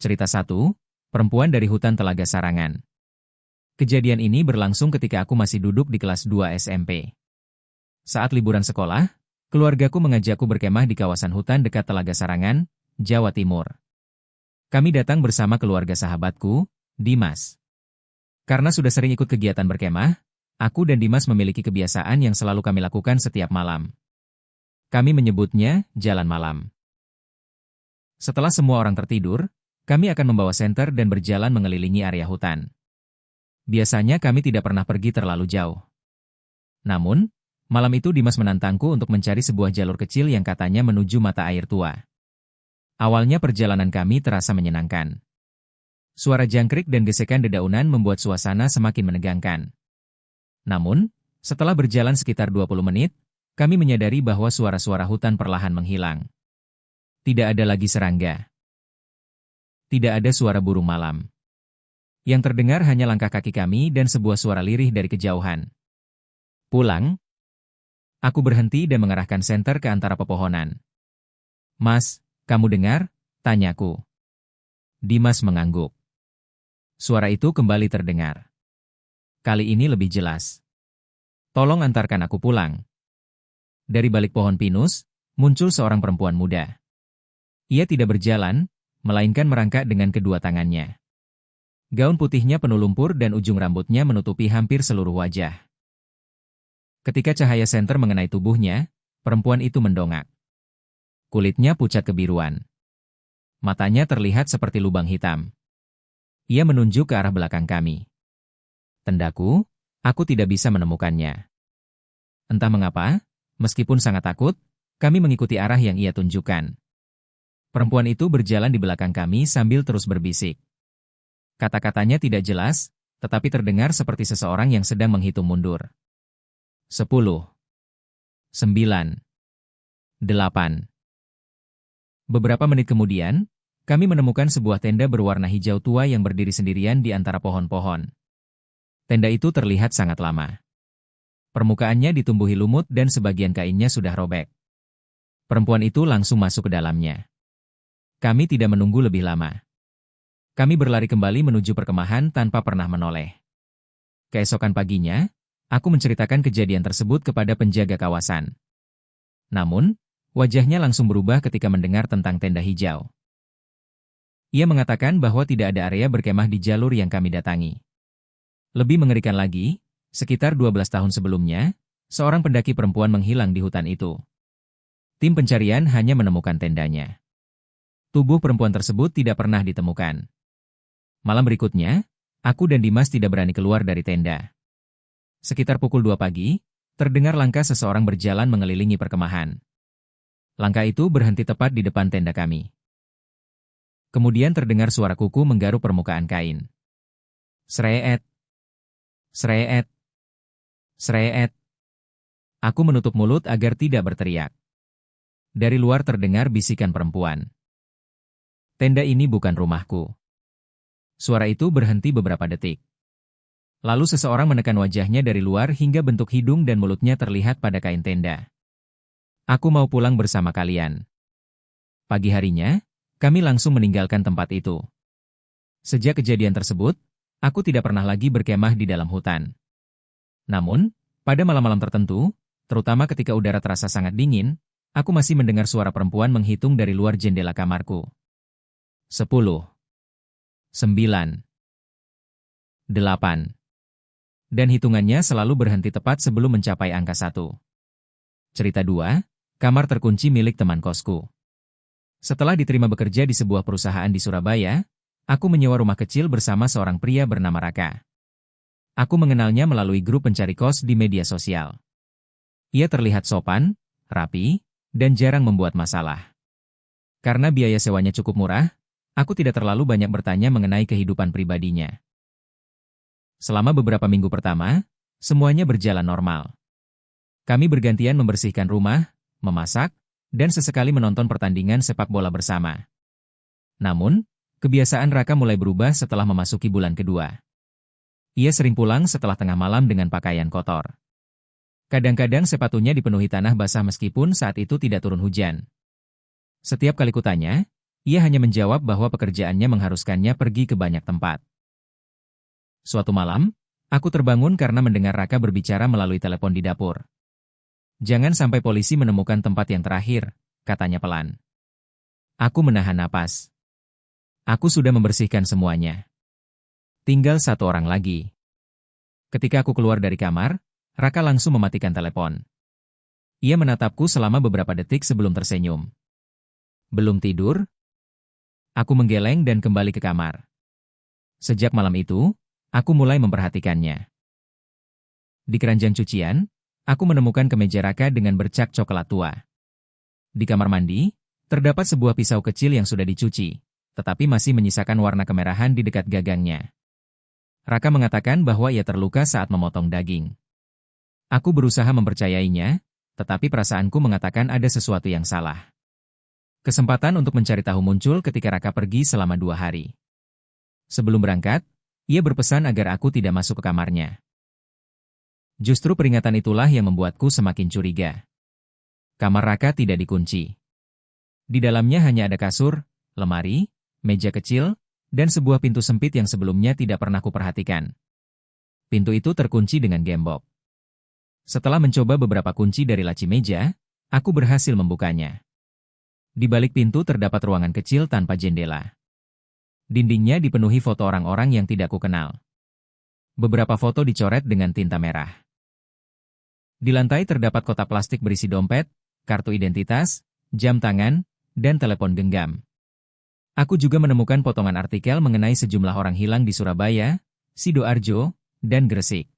Cerita 1, Perempuan dari Hutan Telaga Sarangan. Kejadian ini berlangsung ketika aku masih duduk di kelas 2 SMP. Saat liburan sekolah, keluargaku mengajakku berkemah di kawasan hutan dekat Telaga Sarangan, Jawa Timur. Kami datang bersama keluarga sahabatku, Dimas. Karena sudah sering ikut kegiatan berkemah, aku dan Dimas memiliki kebiasaan yang selalu kami lakukan setiap malam. Kami menyebutnya jalan malam. Setelah semua orang tertidur, kami akan membawa senter dan berjalan mengelilingi area hutan. Biasanya kami tidak pernah pergi terlalu jauh. Namun, malam itu Dimas menantangku untuk mencari sebuah jalur kecil yang katanya menuju mata air tua. Awalnya perjalanan kami terasa menyenangkan. Suara jangkrik dan gesekan dedaunan membuat suasana semakin menegangkan. Namun, setelah berjalan sekitar 20 menit, kami menyadari bahwa suara-suara hutan perlahan menghilang. Tidak ada lagi serangga. Tidak ada suara burung malam. Yang terdengar hanya langkah kaki kami dan sebuah suara lirih dari kejauhan. Pulang? Aku berhenti dan mengarahkan senter ke antara pepohonan. Mas, kamu dengar? Tanyaku. Dimas mengangguk. Suara itu kembali terdengar. Kali ini lebih jelas. Tolong antarkan aku pulang. Dari balik pohon pinus, muncul seorang perempuan muda. Ia tidak berjalan, melainkan merangkak dengan kedua tangannya. Gaun putihnya penuh lumpur dan ujung rambutnya menutupi hampir seluruh wajah. Ketika cahaya senter mengenai tubuhnya, perempuan itu mendongak. Kulitnya pucat kebiruan. Matanya terlihat seperti lubang hitam. Ia menunjuk ke arah belakang kami. Tendaku, aku tidak bisa menemukannya. Entah mengapa, meskipun sangat takut, kami mengikuti arah yang ia tunjukkan. Perempuan itu berjalan di belakang kami sambil terus berbisik. Kata-katanya tidak jelas, tetapi terdengar seperti seseorang yang sedang menghitung mundur. 10, 9, 8. Beberapa menit kemudian, kami menemukan sebuah tenda berwarna hijau tua yang berdiri sendirian di antara pohon-pohon. Tenda itu terlihat sangat lama. Permukaannya ditumbuhi lumut dan sebagian kainnya sudah robek. Perempuan itu langsung masuk ke dalamnya. Kami tidak menunggu lebih lama. Kami berlari kembali menuju perkemahan tanpa pernah menoleh. Keesokan paginya, aku menceritakan kejadian tersebut kepada penjaga kawasan. Namun, wajahnya langsung berubah ketika mendengar tentang tenda hijau. Ia mengatakan bahwa tidak ada area berkemah di jalur yang kami datangi. Lebih mengerikan lagi, sekitar 12 tahun sebelumnya, seorang pendaki perempuan menghilang di hutan itu. Tim pencarian hanya menemukan tendanya. Tubuh perempuan tersebut tidak pernah ditemukan. Malam berikutnya, aku dan Dimas tidak berani keluar dari tenda. Sekitar pukul 2 pagi, terdengar langkah seseorang berjalan mengelilingi perkemahan. Langkah itu berhenti tepat di depan tenda kami. Kemudian terdengar suara kuku menggaruk permukaan kain. Sreet, sreet, sreet. Aku menutup mulut agar tidak berteriak. Dari luar terdengar bisikan perempuan. Tenda ini bukan rumahku. Suara itu berhenti beberapa detik. Lalu seseorang menekan wajahnya dari luar hingga bentuk hidung dan mulutnya terlihat pada kain tenda. Aku mau pulang bersama kalian. Pagi harinya, kami langsung meninggalkan tempat itu. Sejak kejadian tersebut, aku tidak pernah lagi berkemah di dalam hutan. Namun, pada malam-malam tertentu, terutama ketika udara terasa sangat dingin, aku masih mendengar suara perempuan menghitung dari luar jendela kamarku. 10, 9, 8. Dan hitungannya selalu berhenti tepat sebelum mencapai angka 1. Cerita 2, kamar terkunci milik teman kosku. Setelah diterima bekerja di sebuah perusahaan di Surabaya, aku menyewa rumah kecil bersama seorang pria bernama Raka. Aku mengenalnya melalui grup pencari kos di media sosial. Ia terlihat sopan, rapi, dan jarang membuat masalah. Karena biaya sewanya cukup murah, aku tidak terlalu banyak bertanya mengenai kehidupan pribadinya. Selama beberapa minggu pertama, semuanya berjalan normal. Kami bergantian membersihkan rumah, memasak, dan sesekali menonton pertandingan sepak bola bersama. Namun, kebiasaan Raka mulai berubah setelah memasuki bulan kedua. Ia sering pulang setelah tengah malam dengan pakaian kotor. Kadang-kadang sepatunya dipenuhi tanah basah meskipun saat itu tidak turun hujan. Setiap kali kutanya, Ia hanya menjawab bahwa pekerjaannya mengharuskannya pergi ke banyak tempat. Suatu malam, aku terbangun karena mendengar Raka berbicara melalui telepon di dapur. "Jangan sampai polisi menemukan tempat yang terakhir," katanya pelan. Aku menahan napas. Aku sudah membersihkan semuanya. Tinggal satu orang lagi. Ketika aku keluar dari kamar, Raka langsung mematikan telepon. Ia menatapku selama beberapa detik sebelum tersenyum. "Belum tidur?" Aku menggeleng dan kembali ke kamar. Sejak malam itu, aku mulai memperhatikannya. Di keranjang cucian, aku menemukan kemeja Raka dengan bercak coklat tua. Di kamar mandi, terdapat sebuah pisau kecil yang sudah dicuci, tetapi masih menyisakan warna kemerahan di dekat gagangnya. Raka mengatakan bahwa ia terluka saat memotong daging. Aku berusaha mempercayainya, tetapi perasaanku mengatakan ada sesuatu yang salah. Kesempatan untuk mencari tahu muncul ketika Raka pergi selama 2 hari. Sebelum berangkat, ia berpesan agar aku tidak masuk ke kamarnya. Justru peringatan itulah yang membuatku semakin curiga. Kamar Raka tidak dikunci. Di dalamnya hanya ada kasur, lemari, meja kecil, dan sebuah pintu sempit yang sebelumnya tidak pernah kuperhatikan. Pintu itu terkunci dengan gembok. Setelah mencoba beberapa kunci dari laci meja, aku berhasil membukanya. Di balik pintu terdapat ruangan kecil tanpa jendela. Dindingnya dipenuhi foto orang-orang yang tidak kukenal. Beberapa foto dicoret dengan tinta merah. Di lantai terdapat kotak plastik berisi dompet, kartu identitas, jam tangan, dan telepon genggam. Aku juga menemukan potongan artikel mengenai sejumlah orang hilang di Surabaya, Sidoarjo, dan Gresik.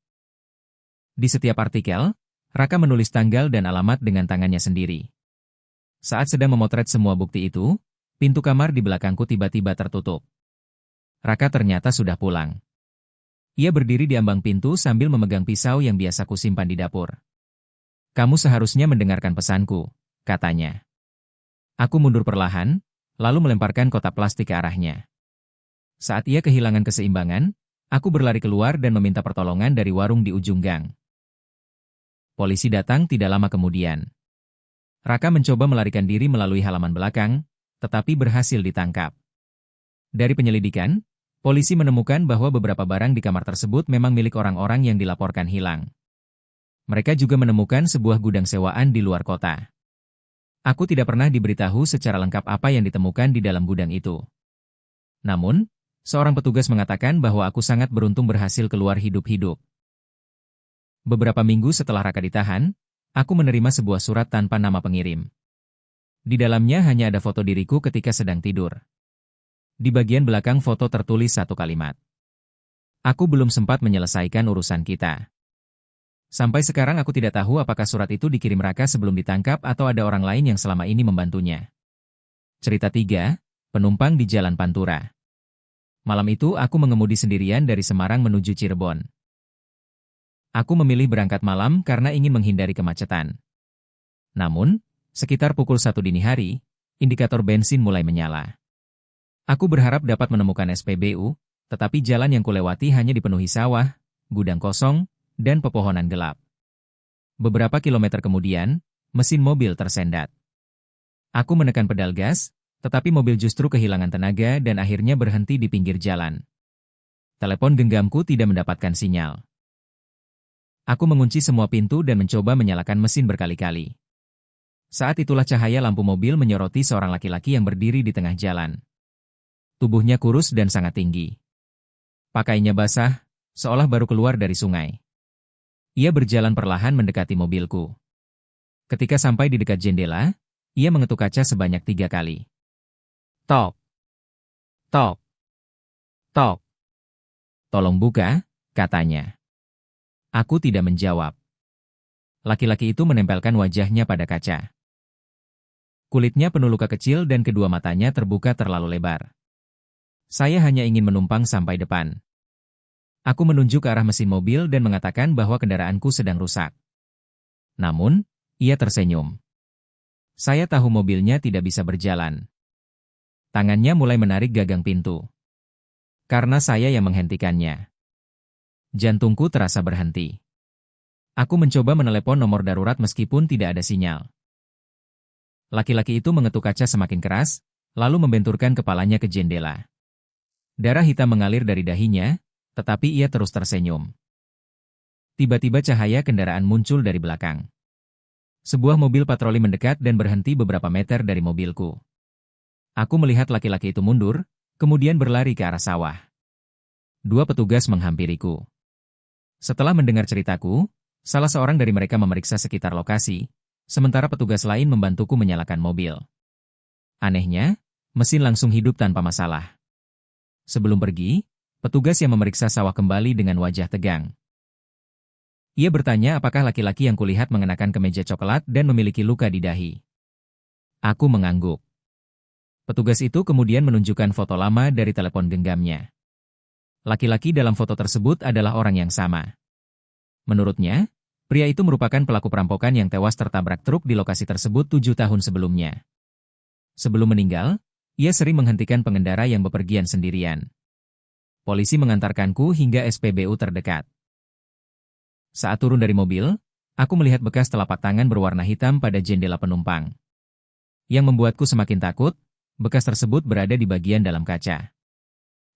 Di setiap artikel, Raka menulis tanggal dan alamat dengan tangannya sendiri. Saat sedang memotret semua bukti itu, pintu kamar di belakangku tiba-tiba tertutup. Raka ternyata sudah pulang. Ia berdiri di ambang pintu sambil memegang pisau yang biasa kusimpan di dapur. "Kamu seharusnya mendengarkan pesanku," katanya. Aku mundur perlahan, lalu melemparkan kotak plastik ke arahnya. Saat ia kehilangan keseimbangan, aku berlari keluar dan meminta pertolongan dari warung di ujung gang. Polisi datang tidak lama kemudian. Raka mencoba melarikan diri melalui halaman belakang, tetapi berhasil ditangkap. Dari penyelidikan, polisi menemukan bahwa beberapa barang di kamar tersebut memang milik orang-orang yang dilaporkan hilang. Mereka juga menemukan sebuah gudang sewaan di luar kota. Aku tidak pernah diberitahu secara lengkap apa yang ditemukan di dalam gudang itu. Namun, seorang petugas mengatakan bahwa aku sangat beruntung berhasil keluar hidup-hidup. Beberapa minggu setelah Raka ditahan, aku menerima sebuah surat tanpa nama pengirim. Di dalamnya hanya ada foto diriku ketika sedang tidur. Di bagian belakang foto tertulis satu kalimat. "Aku belum sempat menyelesaikan urusan kita." Sampai sekarang aku tidak tahu apakah surat itu dikirim Raka sebelum ditangkap atau ada orang lain yang selama ini membantunya. Cerita 3, penumpang di Jalan Pantura. Malam itu aku mengemudi sendirian dari Semarang menuju Cirebon. Aku memilih berangkat malam karena ingin menghindari kemacetan. Namun, sekitar pukul 1 dini hari, indikator bensin mulai menyala. Aku berharap dapat menemukan SPBU, tetapi jalan yang kulewati hanya dipenuhi sawah, gudang kosong, dan pepohonan gelap. Beberapa kilometer kemudian, mesin mobil tersendat. Aku menekan pedal gas, tetapi mobil justru kehilangan tenaga dan akhirnya berhenti di pinggir jalan. Telepon genggamku tidak mendapatkan sinyal. Aku mengunci semua pintu dan mencoba menyalakan mesin berkali-kali. Saat itulah cahaya lampu mobil menyoroti seorang laki-laki yang berdiri di tengah jalan. Tubuhnya kurus dan sangat tinggi. Pakaiannya basah, seolah baru keluar dari sungai. Ia berjalan perlahan mendekati mobilku. Ketika sampai di dekat jendela, ia mengetuk kaca sebanyak 3 kali. Tok. Tok. Tok. "Tolong buka," katanya. Aku tidak menjawab. Laki-laki itu menempelkan wajahnya pada kaca. Kulitnya penuh luka kecil dan kedua matanya terbuka terlalu lebar. Saya hanya ingin menumpang sampai depan. Aku menunjuk ke arah mesin mobil dan mengatakan bahwa kendaraanku sedang rusak. Namun, ia tersenyum. Saya tahu mobilnya tidak bisa berjalan. Tangannya mulai menarik gagang pintu. Karena saya yang menghentikannya. Jantungku terasa berhenti. Aku mencoba menelepon nomor darurat meskipun tidak ada sinyal. Laki-laki itu mengetuk kaca semakin keras, lalu membenturkan kepalanya ke jendela. Darah hitam mengalir dari dahinya, tetapi ia terus tersenyum. Tiba-tiba cahaya kendaraan muncul dari belakang. Sebuah mobil patroli mendekat dan berhenti beberapa meter dari mobilku. Aku melihat laki-laki itu mundur, kemudian berlari ke arah sawah. Dua petugas menghampiriku. Setelah mendengar ceritaku, salah seorang dari mereka memeriksa sekitar lokasi, sementara petugas lain membantuku menyalakan mobil. Anehnya, mesin langsung hidup tanpa masalah. Sebelum pergi, petugas yang memeriksa sawah kembali dengan wajah tegang. Ia bertanya apakah laki-laki yang kulihat mengenakan kemeja coklat dan memiliki luka di dahi. Aku mengangguk. Petugas itu kemudian menunjukkan foto lama dari telepon genggamnya. Laki-laki dalam foto tersebut adalah orang yang sama. Menurutnya, pria itu merupakan pelaku perampokan yang tewas tertabrak truk di lokasi tersebut 7 tahun sebelumnya. Sebelum meninggal, ia sering menghentikan pengendara yang bepergian sendirian. Polisi mengantarkanku hingga SPBU terdekat. Saat turun dari mobil, aku melihat bekas telapak tangan berwarna hitam pada jendela penumpang. Yang membuatku semakin takut, bekas tersebut berada di bagian dalam kaca.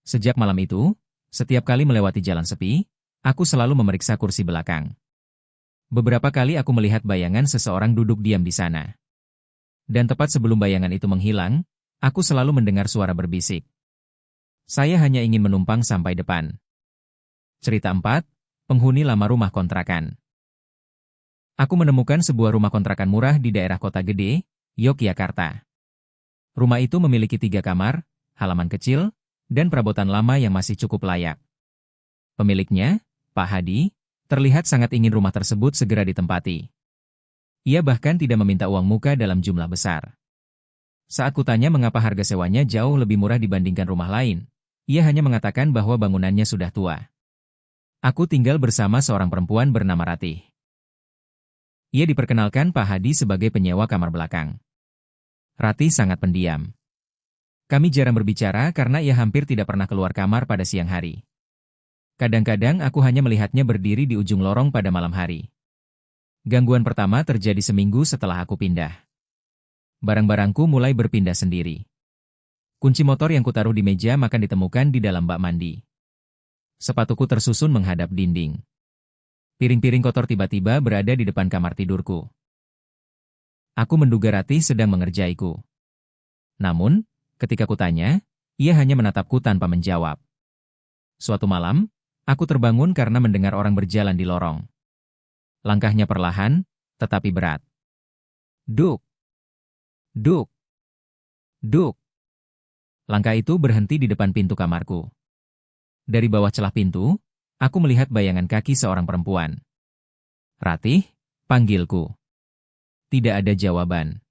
Sejak malam itu, setiap kali melewati jalan sepi, aku selalu memeriksa kursi belakang. Beberapa kali aku melihat bayangan seseorang duduk diam di sana. Dan tepat sebelum bayangan itu menghilang, aku selalu mendengar suara berbisik. Saya hanya ingin menumpang sampai depan. Cerita 4. Penghuni lama rumah kontrakan. Aku menemukan sebuah rumah kontrakan murah di daerah Kota Gede, Yogyakarta. Rumah itu memiliki 3 kamar, halaman kecil, dan perabotan lama yang masih cukup layak. Pemiliknya, Pak Hadi, terlihat sangat ingin rumah tersebut segera ditempati. Ia bahkan tidak meminta uang muka dalam jumlah besar. Saat kutanya mengapa harga sewanya jauh lebih murah dibandingkan rumah lain, ia hanya mengatakan bahwa bangunannya sudah tua. Aku tinggal bersama seorang perempuan bernama Ratih. Ia diperkenalkan Pak Hadi sebagai penyewa kamar belakang. Ratih sangat pendiam. Kami jarang berbicara karena ia hampir tidak pernah keluar kamar pada siang hari. Kadang-kadang aku hanya melihatnya berdiri di ujung lorong pada malam hari. Gangguan pertama terjadi seminggu setelah aku pindah. Barang-barangku mulai berpindah sendiri. Kunci motor yang kutaruh di meja makan ditemukan di dalam bak mandi. Sepatuku tersusun menghadap dinding. Piring-piring kotor tiba-tiba berada di depan kamar tidurku. Aku menduga Ratih sedang mengerjaiku. Namun, ketika kutanya, ia hanya menatapku tanpa menjawab. Suatu malam, aku terbangun karena mendengar orang berjalan di lorong. Langkahnya perlahan, tetapi berat. Duk! Duk! Duk! Langkah itu berhenti di depan pintu kamarku. Dari bawah celah pintu, aku melihat bayangan kaki seorang perempuan. Ratih, panggilku. Tidak ada jawaban.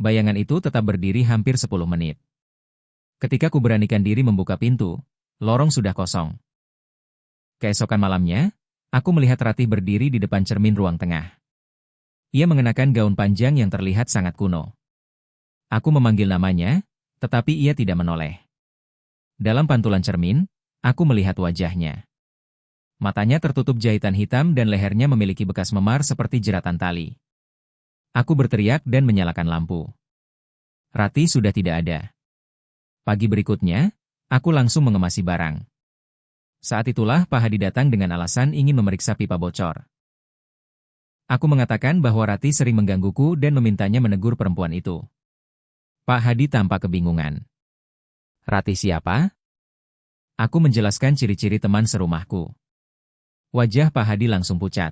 Bayangan itu tetap berdiri hampir 10 menit. Ketika ku beranikan diri membuka pintu, lorong sudah kosong. Keesokan malamnya, aku melihat Ratih berdiri di depan cermin ruang tengah. Ia mengenakan gaun panjang yang terlihat sangat kuno. Aku memanggil namanya, tetapi ia tidak menoleh. Dalam pantulan cermin, aku melihat wajahnya. Matanya tertutup jahitan hitam dan lehernya memiliki bekas memar seperti jeratan tali. Aku berteriak dan menyalakan lampu. Ratih sudah tidak ada. Pagi berikutnya, aku langsung mengemasi barang. Saat itulah Pak Hadi datang dengan alasan ingin memeriksa pipa bocor. Aku mengatakan bahwa Ratih sering menggangguku dan memintanya menegur perempuan itu. Pak Hadi tampak kebingungan. Ratih siapa? Aku menjelaskan ciri-ciri teman serumahku. Wajah Pak Hadi langsung pucat.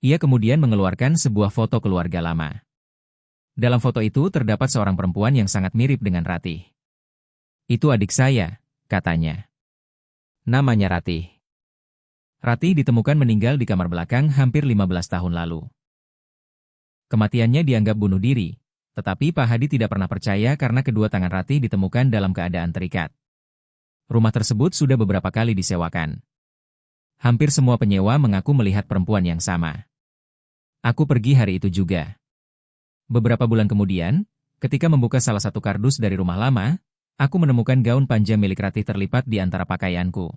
Ia kemudian mengeluarkan sebuah foto keluarga lama. Dalam foto itu terdapat seorang perempuan yang sangat mirip dengan Ratih. Itu adik saya, katanya. Namanya Ratih. Ratih ditemukan meninggal di kamar belakang hampir 15 tahun lalu. Kematiannya dianggap bunuh diri, tetapi Pak Hadi tidak pernah percaya karena kedua tangan Ratih ditemukan dalam keadaan terikat. Rumah tersebut sudah beberapa kali disewakan. Hampir semua penyewa mengaku melihat perempuan yang sama. Aku pergi hari itu juga. Beberapa bulan kemudian, ketika membuka salah satu kardus dari rumah lama, aku menemukan gaun panjang milik Ratih terlipat di antara pakaianku.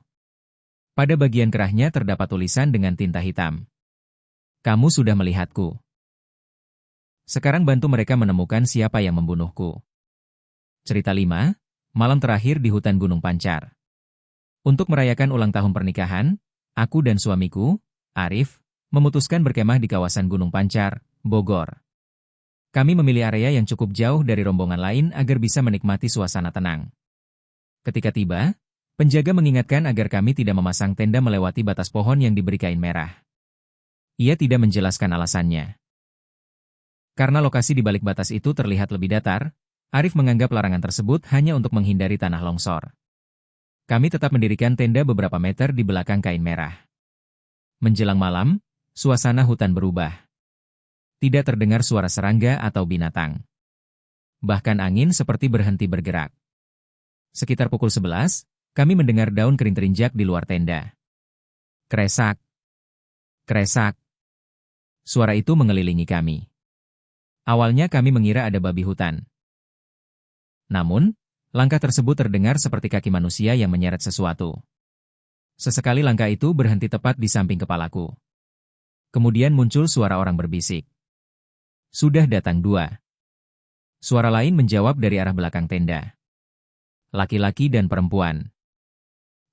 Pada bagian kerahnya terdapat tulisan dengan tinta hitam. Kamu sudah melihatku. Sekarang bantu mereka menemukan siapa yang membunuhku. Cerita 5, Malam Terakhir di Hutan Gunung Pancar. Untuk merayakan ulang tahun pernikahan, aku dan suamiku, Arif, memutuskan berkemah di kawasan Gunung Pancar, Bogor. Kami memilih area yang cukup jauh dari rombongan lain agar bisa menikmati suasana tenang. Ketika tiba, penjaga mengingatkan agar kami tidak memasang tenda melewati batas pohon yang diberi kain merah. Ia tidak menjelaskan alasannya. Karena lokasi di balik batas itu terlihat lebih datar, Arif menganggap larangan tersebut hanya untuk menghindari tanah longsor. Kami tetap mendirikan tenda beberapa meter di belakang kain merah. Menjelang malam, suasana hutan berubah. Tidak terdengar suara serangga atau binatang. Bahkan angin seperti berhenti bergerak. Sekitar pukul 11, kami mendengar daun kering terinjak di luar tenda. Kresak. Kresak. Suara itu mengelilingi kami. Awalnya kami mengira ada babi hutan. Namun, langkah tersebut terdengar seperti kaki manusia yang menyeret sesuatu. Sesekali langkah itu berhenti tepat di samping kepalaku. Kemudian muncul suara orang berbisik. Sudah datang 2. Suara lain menjawab dari arah belakang tenda. Laki-laki dan perempuan.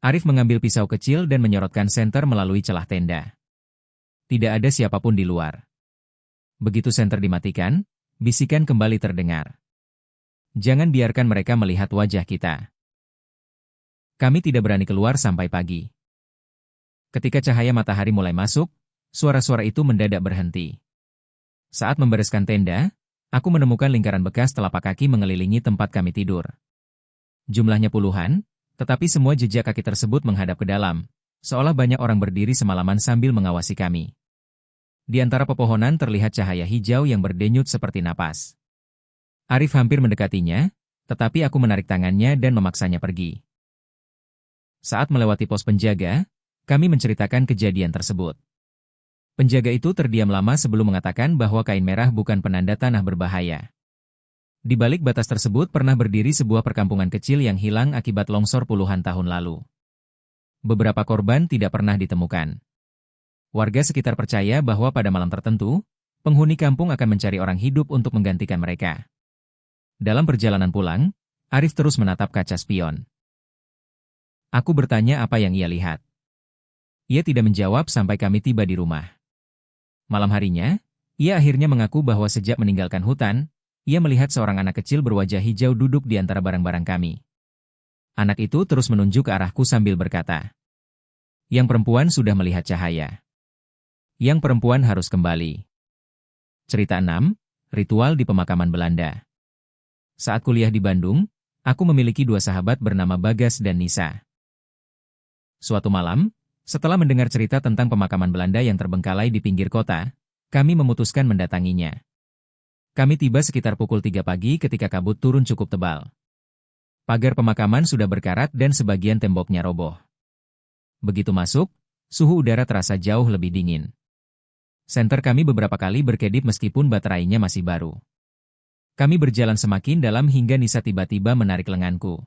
Arif mengambil pisau kecil dan menyorotkan senter melalui celah tenda. Tidak ada siapapun di luar. Begitu senter dimatikan, bisikan kembali terdengar. Jangan biarkan mereka melihat wajah kita. Kami tidak berani keluar sampai pagi. Ketika cahaya matahari mulai masuk, suara-suara itu mendadak berhenti. Saat membereskan tenda, aku menemukan lingkaran bekas telapak kaki mengelilingi tempat kami tidur. Jumlahnya puluhan, tetapi semua jejak kaki tersebut menghadap ke dalam, seolah banyak orang berdiri semalaman sambil mengawasi kami. Di antara pepohonan terlihat cahaya hijau yang berdenyut seperti napas. Arif hampir mendekatinya, tetapi aku menarik tangannya dan memaksanya pergi. Saat melewati pos penjaga, kami menceritakan kejadian tersebut. Penjaga itu terdiam lama sebelum mengatakan bahwa kain merah bukan penanda tanah berbahaya. Di balik batas tersebut pernah berdiri sebuah perkampungan kecil yang hilang akibat longsor puluhan tahun lalu. Beberapa korban tidak pernah ditemukan. Warga sekitar percaya bahwa pada malam tertentu, penghuni kampung akan mencari orang hidup untuk menggantikan mereka. Dalam perjalanan pulang, Arif terus menatap kaca spion. Aku bertanya apa yang ia lihat. Ia tidak menjawab sampai kami tiba di rumah. Malam harinya, ia akhirnya mengaku bahwa sejak meninggalkan hutan, ia melihat seorang anak kecil berwajah hijau duduk di antara barang-barang kami. Anak itu terus menunjuk ke arahku sambil berkata, "Yang perempuan sudah melihat cahaya. Yang perempuan harus kembali." Cerita 6, Ritual di Pemakaman Belanda. Saat kuliah di Bandung, aku memiliki 2 sahabat bernama Bagas dan Nisa. Suatu malam, setelah mendengar cerita tentang pemakaman Belanda yang terbengkalai di pinggir kota, kami memutuskan mendatanginya. Kami tiba sekitar pukul 3 pagi ketika kabut turun cukup tebal. Pagar pemakaman sudah berkarat dan sebagian temboknya roboh. Begitu masuk, suhu udara terasa jauh lebih dingin. Senter kami beberapa kali berkedip meskipun baterainya masih baru. Kami berjalan semakin dalam hingga Nisa tiba-tiba menarik lenganku.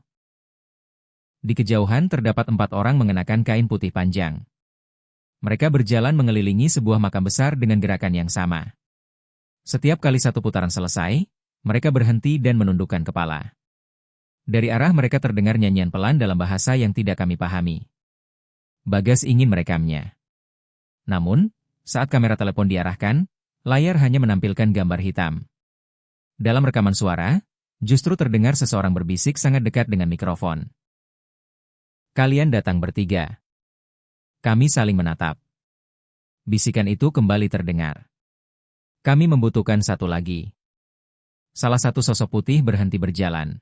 Di kejauhan terdapat 4 orang mengenakan kain putih panjang. Mereka berjalan mengelilingi sebuah makam besar dengan gerakan yang sama. Setiap kali satu putaran selesai, mereka berhenti dan menundukkan kepala. Dari arah mereka terdengar nyanyian pelan dalam bahasa yang tidak kami pahami. Bagas ingin merekamnya. Namun, saat kamera telepon diarahkan, layar hanya menampilkan gambar hitam. Dalam rekaman suara, justru terdengar seseorang berbisik sangat dekat dengan mikrofon. "Kalian datang bertiga." Kami saling menatap. Bisikan itu kembali terdengar. "Kami membutuhkan satu lagi." Salah satu sosok putih berhenti berjalan.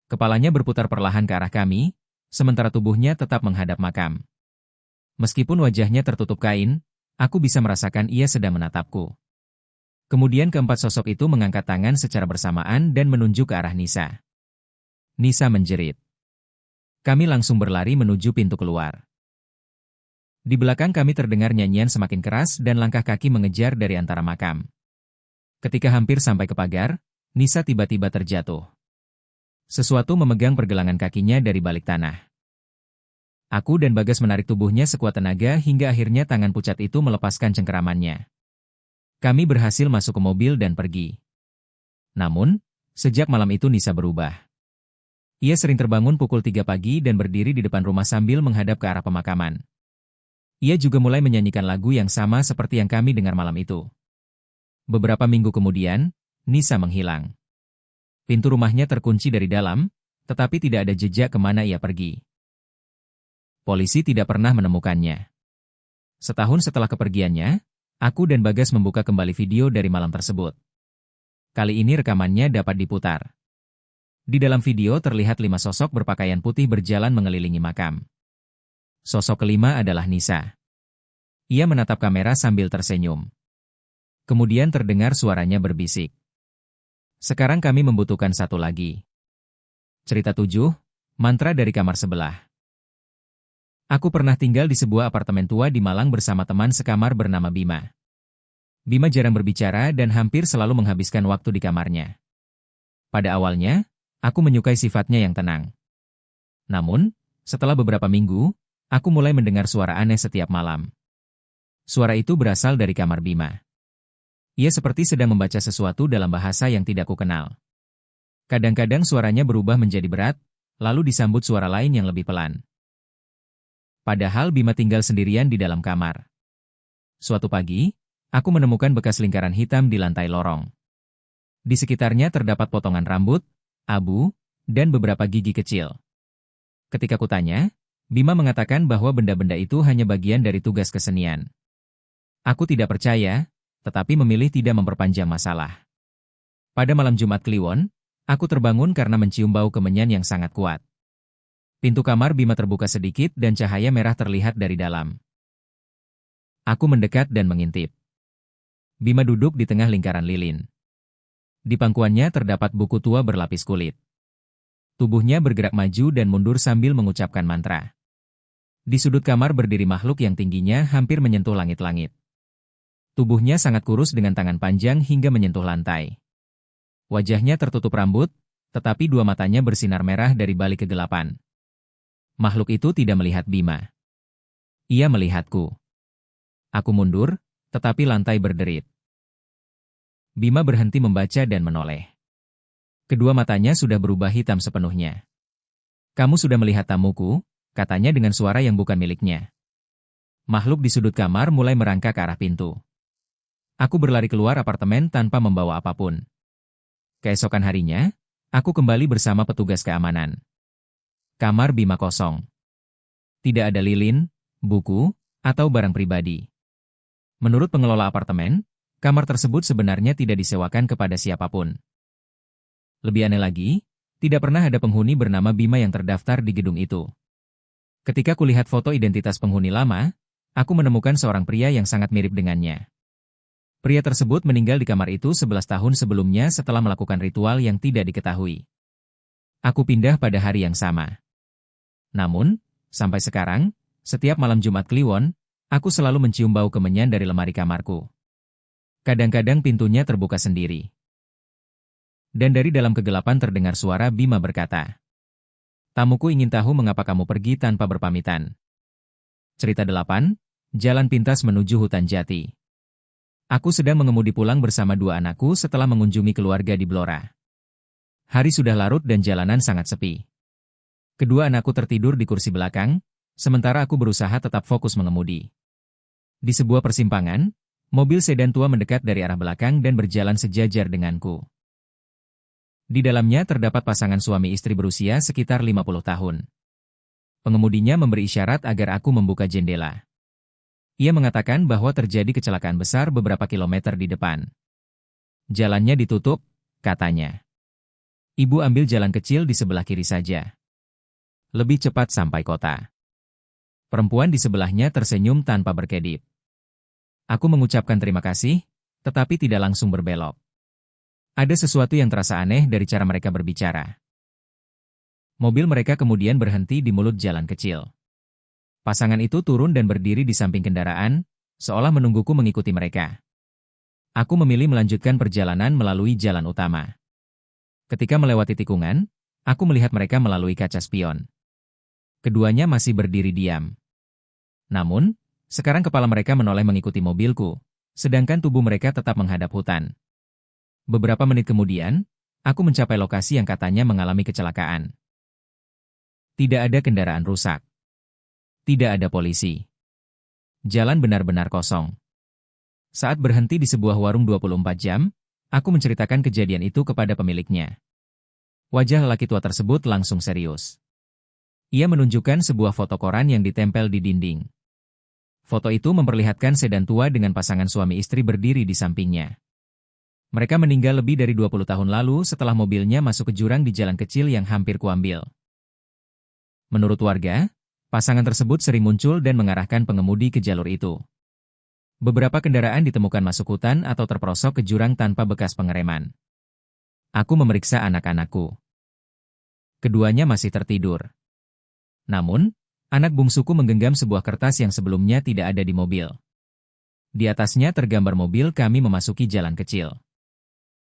Kepalanya berputar perlahan ke arah kami, sementara tubuhnya tetap menghadap makam. Meskipun wajahnya tertutup kain, aku bisa merasakan ia sedang menatapku. Kemudian keempat sosok itu mengangkat tangan secara bersamaan dan menunjuk ke arah Nisa. Nisa menjerit. Kami langsung berlari menuju pintu keluar. Di belakang kami terdengar nyanyian semakin keras dan langkah kaki mengejar dari antara makam. Ketika hampir sampai ke pagar, Nisa tiba-tiba terjatuh. Sesuatu memegang pergelangan kakinya dari balik tanah. Aku dan Bagas menarik tubuhnya sekuat tenaga hingga akhirnya tangan pucat itu melepaskan cengkeramannya. Kami berhasil masuk ke mobil dan pergi. Namun, sejak malam itu Nisa berubah. Ia sering terbangun pukul 3 pagi dan berdiri di depan rumah sambil menghadap ke arah pemakaman. Ia juga mulai menyanyikan lagu yang sama seperti yang kami dengar malam itu. Beberapa minggu kemudian, Nisa menghilang. Pintu rumahnya terkunci dari dalam, tetapi tidak ada jejak kemana ia pergi. Polisi tidak pernah menemukannya. Setahun setelah kepergiannya, aku dan Bagas membuka kembali video dari malam tersebut. Kali ini rekamannya dapat diputar. Di dalam video terlihat 5 sosok berpakaian putih berjalan mengelilingi makam. Sosok kelima adalah Nisa. Ia menatap kamera sambil tersenyum. Kemudian terdengar suaranya berbisik. Sekarang kami membutuhkan satu lagi. Cerita 7, mantra dari kamar sebelah. Aku pernah tinggal di sebuah apartemen tua di Malang bersama teman sekamar bernama Bima. Bima jarang berbicara dan hampir selalu menghabiskan waktu di kamarnya. Pada awalnya, aku menyukai sifatnya yang tenang. Namun, setelah beberapa minggu, aku mulai mendengar suara aneh setiap malam. Suara itu berasal dari kamar Bima. Ia seperti sedang membaca sesuatu dalam bahasa yang tidak kukenal. Kadang-kadang suaranya berubah menjadi berat, lalu disambut suara lain yang lebih pelan. Padahal Bima tinggal sendirian di dalam kamar. Suatu pagi, aku menemukan bekas lingkaran hitam di lantai lorong. Di sekitarnya terdapat potongan rambut, abu, dan beberapa gigi kecil. Ketika kutanya, Bima mengatakan bahwa benda-benda itu hanya bagian dari tugas kesenian. Aku tidak percaya, tetapi memilih tidak memperpanjang masalah. Pada malam Jumat Kliwon, aku terbangun karena mencium bau kemenyan yang sangat kuat. Pintu kamar Bima terbuka sedikit dan cahaya merah terlihat dari dalam. Aku mendekat dan mengintip. Bima duduk di tengah lingkaran lilin. Di pangkuannya terdapat buku tua berlapis kulit. Tubuhnya bergerak maju dan mundur sambil mengucapkan mantra. Di sudut kamar berdiri makhluk yang tingginya hampir menyentuh langit-langit. Tubuhnya sangat kurus dengan tangan panjang hingga menyentuh lantai. Wajahnya tertutup rambut, tetapi dua matanya bersinar merah dari balik kegelapan. Makhluk itu tidak melihat Bima. Ia melihatku. Aku mundur, tetapi lantai berderit. Bima berhenti membaca dan menoleh. Kedua matanya sudah berubah hitam sepenuhnya. "Kamu sudah melihat tamuku," katanya dengan suara yang bukan miliknya. Makhluk di sudut kamar mulai merangkak ke arah pintu. Aku berlari keluar apartemen tanpa membawa apapun. Keesokan harinya, aku kembali bersama petugas keamanan. Kamar Bima kosong. Tidak ada lilin, buku, atau barang pribadi. Menurut pengelola apartemen, kamar tersebut sebenarnya tidak disewakan kepada siapapun. Lebih aneh lagi, tidak pernah ada penghuni bernama Bima yang terdaftar di gedung itu. Ketika kulihat foto identitas penghuni lama, aku menemukan seorang pria yang sangat mirip dengannya. Pria tersebut meninggal di kamar itu 11 tahun sebelumnya setelah melakukan ritual yang tidak diketahui. Aku pindah pada hari yang sama. Namun, sampai sekarang, setiap malam Jumat Kliwon, aku selalu mencium bau kemenyan dari lemari kamarku. Kadang-kadang pintunya terbuka sendiri. Dan dari dalam kegelapan terdengar suara Bima berkata, "Tamuku ingin tahu mengapa kamu pergi tanpa berpamitan." Cerita 8, Jalan Pintas Menuju Hutan Jati. Aku sedang mengemudi pulang bersama dua anakku setelah mengunjungi keluarga di Blora. Hari sudah larut dan jalanan sangat sepi. Kedua anakku tertidur di kursi belakang, sementara aku berusaha tetap fokus mengemudi. Di sebuah persimpangan, mobil sedan tua mendekat dari arah belakang dan berjalan sejajar denganku. Di dalamnya terdapat pasangan suami istri berusia sekitar 50 tahun. Pengemudinya memberi isyarat agar aku membuka jendela. Ia mengatakan bahwa terjadi kecelakaan besar beberapa kilometer di depan. Jalannya ditutup, katanya. Ibu ambil jalan kecil di sebelah kiri saja. Lebih cepat sampai kota. Perempuan di sebelahnya tersenyum tanpa berkedip. Aku mengucapkan terima kasih, tetapi tidak langsung berbelok. Ada sesuatu yang terasa aneh dari cara mereka berbicara. Mobil mereka kemudian berhenti di mulut jalan kecil. Pasangan itu turun dan berdiri di samping kendaraan, seolah menungguku mengikuti mereka. Aku memilih melanjutkan perjalanan melalui jalan utama. Ketika melewati tikungan, aku melihat mereka melalui kaca spion. Keduanya masih berdiri diam. Namun, sekarang kepala mereka menoleh mengikuti mobilku, sedangkan tubuh mereka tetap menghadap hutan. Beberapa menit kemudian, aku mencapai lokasi yang katanya mengalami kecelakaan. Tidak ada kendaraan rusak. Tidak ada polisi. Jalan benar-benar kosong. Saat berhenti di sebuah warung 24 jam, aku menceritakan kejadian itu kepada pemiliknya. Wajah lelaki tua tersebut langsung serius. Ia menunjukkan sebuah foto koran yang ditempel di dinding. Foto itu memperlihatkan sedan tua dengan pasangan suami istri berdiri di sampingnya. Mereka meninggal lebih dari 20 tahun lalu setelah mobilnya masuk ke jurang di jalan kecil yang hampir kuambil. Menurut warga, pasangan tersebut sering muncul dan mengarahkan pengemudi ke jalur itu. Beberapa kendaraan ditemukan masuk hutan atau terperosok ke jurang tanpa bekas pengereman. Aku memeriksa anak-anakku. Keduanya masih tertidur. Namun, anak bungsuku menggenggam sebuah kertas yang sebelumnya tidak ada di mobil. Di atasnya tergambar mobil kami memasuki jalan kecil.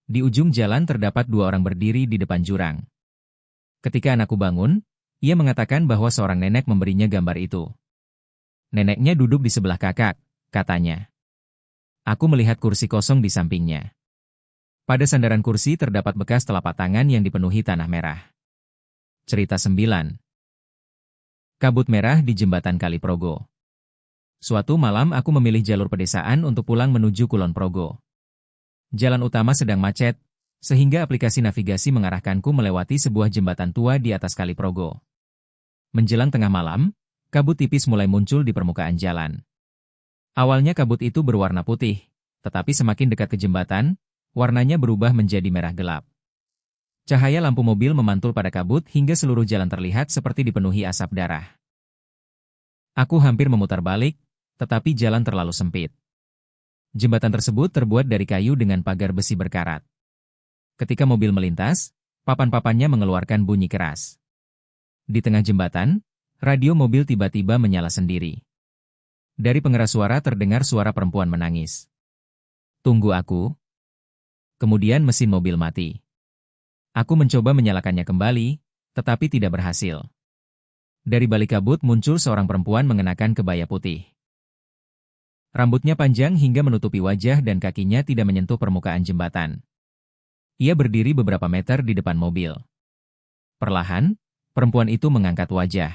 Di ujung jalan terdapat 2 orang berdiri di depan jurang. Ketika anakku bangun, ia mengatakan bahwa seorang nenek memberinya gambar itu. Neneknya duduk di sebelah kakak, katanya. Aku melihat kursi kosong di sampingnya. Pada sandaran kursi terdapat bekas telapak tangan yang dipenuhi tanah merah. Cerita 9. Kabut merah di jembatan Kali Progo. Suatu malam aku memilih jalur pedesaan untuk pulang menuju Kulon Progo. Jalan utama sedang macet, sehingga aplikasi navigasi mengarahkanku melewati sebuah jembatan tua di atas Kali Progo. Menjelang tengah malam, kabut tipis mulai muncul di permukaan jalan. Awalnya kabut itu berwarna putih, tetapi semakin dekat ke jembatan, warnanya berubah menjadi merah gelap. Cahaya lampu mobil memantul pada kabut hingga seluruh jalan terlihat seperti dipenuhi asap darah. Aku hampir memutar balik, tetapi jalan terlalu sempit. Jembatan tersebut terbuat dari kayu dengan pagar besi berkarat. Ketika mobil melintas, papan-papannya mengeluarkan bunyi keras. Di tengah jembatan, radio mobil tiba-tiba menyala sendiri. Dari pengeras suara terdengar suara perempuan menangis. Tunggu aku. Kemudian mesin mobil mati. Aku mencoba menyalakannya kembali, tetapi tidak berhasil. Dari balik kabut muncul seorang perempuan mengenakan kebaya putih. Rambutnya panjang hingga menutupi wajah dan kakinya tidak menyentuh permukaan jembatan. Ia berdiri beberapa meter di depan mobil. Perlahan, perempuan itu mengangkat wajah.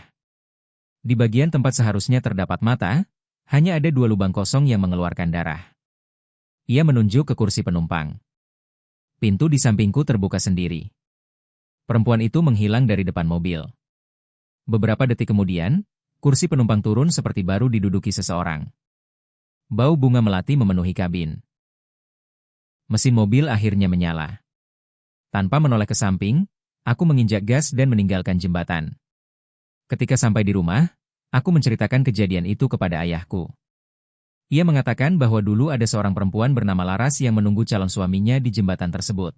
Di bagian tempat seharusnya terdapat mata, hanya ada 2 lubang kosong yang mengeluarkan darah. Ia menunjuk ke kursi penumpang. Pintu di sampingku terbuka sendiri. Perempuan itu menghilang dari depan mobil. Beberapa detik kemudian, kursi penumpang turun seperti baru diduduki seseorang. Bau bunga melati memenuhi kabin. Mesin mobil akhirnya menyala. Tanpa menoleh ke samping, aku menginjak gas dan meninggalkan jembatan. Ketika sampai di rumah, aku menceritakan kejadian itu kepada ayahku. Ia mengatakan bahwa dulu ada seorang perempuan bernama Laras yang menunggu calon suaminya di jembatan tersebut.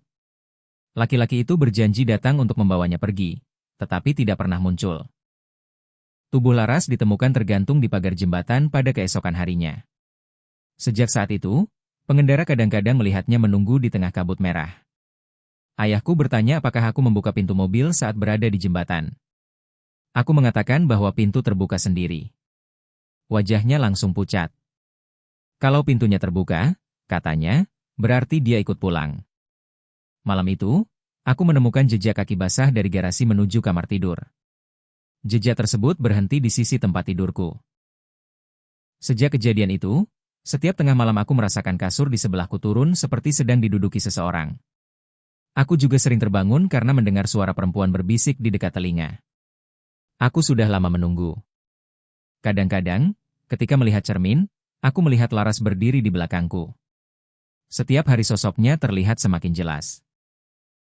Laki-laki itu berjanji datang untuk membawanya pergi, tetapi tidak pernah muncul. Tubuh Laras ditemukan tergantung di pagar jembatan pada keesokan harinya. Sejak saat itu, pengendara kadang-kadang melihatnya menunggu di tengah kabut merah. Ayahku bertanya apakah aku membuka pintu mobil saat berada di jembatan. Aku mengatakan bahwa pintu terbuka sendiri. Wajahnya langsung pucat. Kalau pintunya terbuka, katanya, berarti dia ikut pulang. Malam itu, aku menemukan jejak kaki basah dari garasi menuju kamar tidur. Jejak tersebut berhenti di sisi tempat tidurku. Sejak kejadian itu, setiap tengah malam aku merasakan kasur di sebelahku turun seperti sedang diduduki seseorang. Aku juga sering terbangun karena mendengar suara perempuan berbisik di dekat telinga. Aku sudah lama menunggu. Kadang-kadang, ketika melihat cermin, aku melihat Laras berdiri di belakangku. Setiap hari sosoknya terlihat semakin jelas.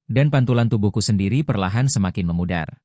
Dan pantulan tubuhku sendiri perlahan semakin memudar.